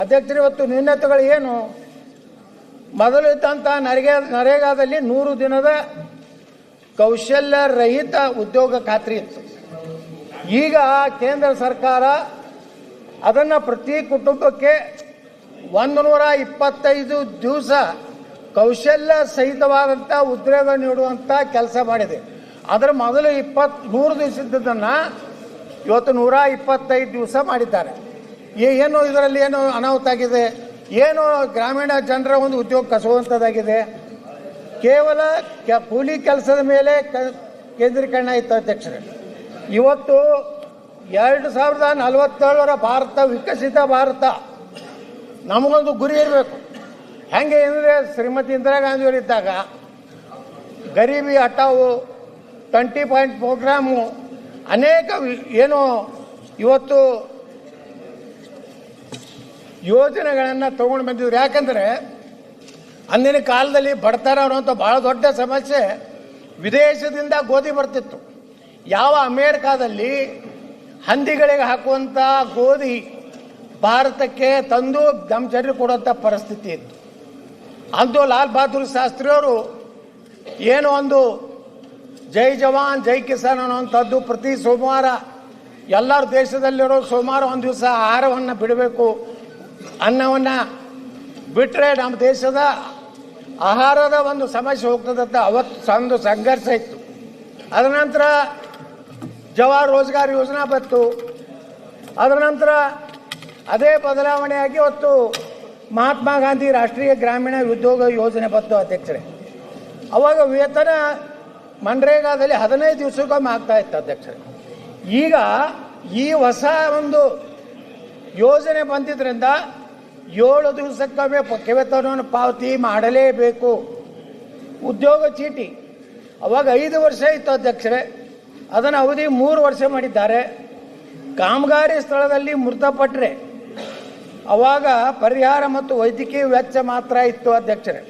ಅಧ್ಯಕ್ಷರು, ಇವತ್ತು ನ್ಯೂನತೆಗಳು ಏನು? ಮೊದಲು ಇದ್ದಂಥ ನರೇಗಾದಲ್ಲಿ 100 ದಿನದ ಕೌಶಲ್ಯ ರಹಿತ ಉದ್ಯೋಗ ಖಾತ್ರಿ ಇತ್ತು. ಈಗ ಕೇಂದ್ರ ಸರ್ಕಾರ ಅದನ್ನು ಪ್ರತಿ ಕುಟುಂಬಕ್ಕೆ 125 ದಿವಸ ಕೌಶಲ್ಯ ಸಹಿತವಾದಂಥ ಉದ್ಯೋಗ ನೀಡುವಂಥ ಕೆಲಸ ಮಾಡಿದೆ. ಅದರ ಮೊದಲು 100 ದಿವಸದ್ದನ್ನು ಇವತ್ತು 125 ದಿವಸ ಮಾಡಿದ್ದಾರೆ. ಏನು ಇದರಲ್ಲಿ ಏನು ಅನಾಹುತ ಆಗಿದೆ? ಏನು ಗ್ರಾಮೀಣ ಜನರ ಒಂದು ಉದ್ಯೋಗ ಕಸುವಂಥದ್ದಾಗಿದೆ? ಕೇವಲ ಕೂಲಿ ಕೆಲಸದ ಮೇಲೆ ಕೇಂದ್ರೀಕರಣ ಇತ್ತು ಅಧ್ಯಕ್ಷರೇ. ಇವತ್ತು 2047 ಭಾರತ ವಿಕಸಿತ ಭಾರತ ನಮಗೊಂದು ಗುರಿ ಇರಬೇಕು. ಹೆಂಗೆ ಅಂದರೆ ಶ್ರೀಮತಿ ಇಂದಿರಾ ಗಾಂಧಿಯವರಿದ್ದಾಗ ಗರೀಬಿ ಹಟಾವು 20 ಪಾಯಿಂಟ್ ಪ್ರೋಗ್ರಾಮು ಅನೇಕ ಏನು ಇವತ್ತು ಯೋಜನೆಗಳನ್ನು ತೊಗೊಂಡು ಬಂದಿದ್ರು. ಯಾಕಂದರೆ ಅಂದಿನ ಕಾಲದಲ್ಲಿ ಬಡತನ ಅನ್ನೋಂಥ ಭಾಳ ದೊಡ್ಡ ಸಮಸ್ಯೆ. ವಿದೇಶದಿಂದ ಗೋಧಿ ಬರ್ತಿತ್ತು. ಯಾವ ಅಮೇರಿಕಾದಲ್ಲಿ ಹಂದಿಗಳಿಗೆ ಹಾಕುವಂಥ ಗೋಧಿ ಭಾರತಕ್ಕೆ ತಂದು ನಮ್ಮ ಜನರಿಗೆ ಕೊಡುವಂಥ ಪರಿಸ್ಥಿತಿ ಇತ್ತು. ಅಂದು ಲಾಲ್ ಬಹದ್ದೂರ್ ಶಾಸ್ತ್ರಿಯವರು ಏನು ಒಂದು ಜೈ ಜವಾನ್ ಜೈ ಕಿಸಾನ್ ಅನ್ನುವಂಥದ್ದು ಪ್ರತಿ ಸೋಮವಾರ ಎಲ್ಲರ ದೇಶದಲ್ಲಿರೋ ಸೋಮವಾರ ಒಂದು ದಿವಸ ಆಹಾರವನ್ನು ಬಿಡಬೇಕು, ಅನ್ನವನ್ನು ಬಿಟ್ಟರೆ ನಮ್ಮ ದೇಶದ ಆಹಾರದ ಒಂದು ಸಮಸ್ಯೆ ಹೋಗ್ತದಂತ ಅವತ್ತು ಒಂದು ಸಂಘರ್ಷ ಇತ್ತು. ಅದರ ನಂತರ ಜವಾಹರ್ ರೋಜ್ಗಾರ್ ಯೋಜನಾ ಬಂತು. ಅದರ ನಂತರ ಅದೇ ಬದಲಾವಣೆಯಾಗಿ ಇವತ್ತು ಮಹಾತ್ಮ ಗಾಂಧಿ ರಾಷ್ಟ್ರೀಯ ಗ್ರಾಮೀಣ ಉದ್ಯೋಗ ಯೋಜನೆ ಬಂತು ಅಧ್ಯಕ್ಷರೇ. ಅವಾಗ ವೇತನ ಮನ್ರೇಗಾದಲ್ಲಿ 15 ದಿವಸಕ್ಕೊಮ್ಮೆ ಆಗ್ತಾ ಇತ್ತು ಅಧ್ಯಕ್ಷರೇ. ಈಗ ಈ ಹೊಸ ಒಂದು ಯೋಜನೆ ಬಂದಿದ್ದರಿಂದ 7 ದಿವಸಕ್ಕೊಮ್ಮೆ ವೇತನವನ್ನು ಪಾವತಿ ಮಾಡಲೇಬೇಕು. ಉದ್ಯೋಗ ಚೀಟಿ ಅವಾಗ 5 ವರ್ಷ ಇತ್ತು ಅಧ್ಯಕ್ಷರೇ, ಅದನ್ನು ಅವಧಿ 3 ವರ್ಷ ಮಾಡಿದ್ದಾರೆ. ಕಾಮಗಾರಿ ಸ್ಥಳದಲ್ಲಿ ಮೃತಪಟ್ಟರೆ ಅವಾಗ ಪರಿಹಾರ ಮತ್ತು ವೈದ್ಯಕೀಯ ವೆಚ್ಚ ಮಾತ್ರ ಇತ್ತು ಅಧ್ಯಕ್ಷರೇ.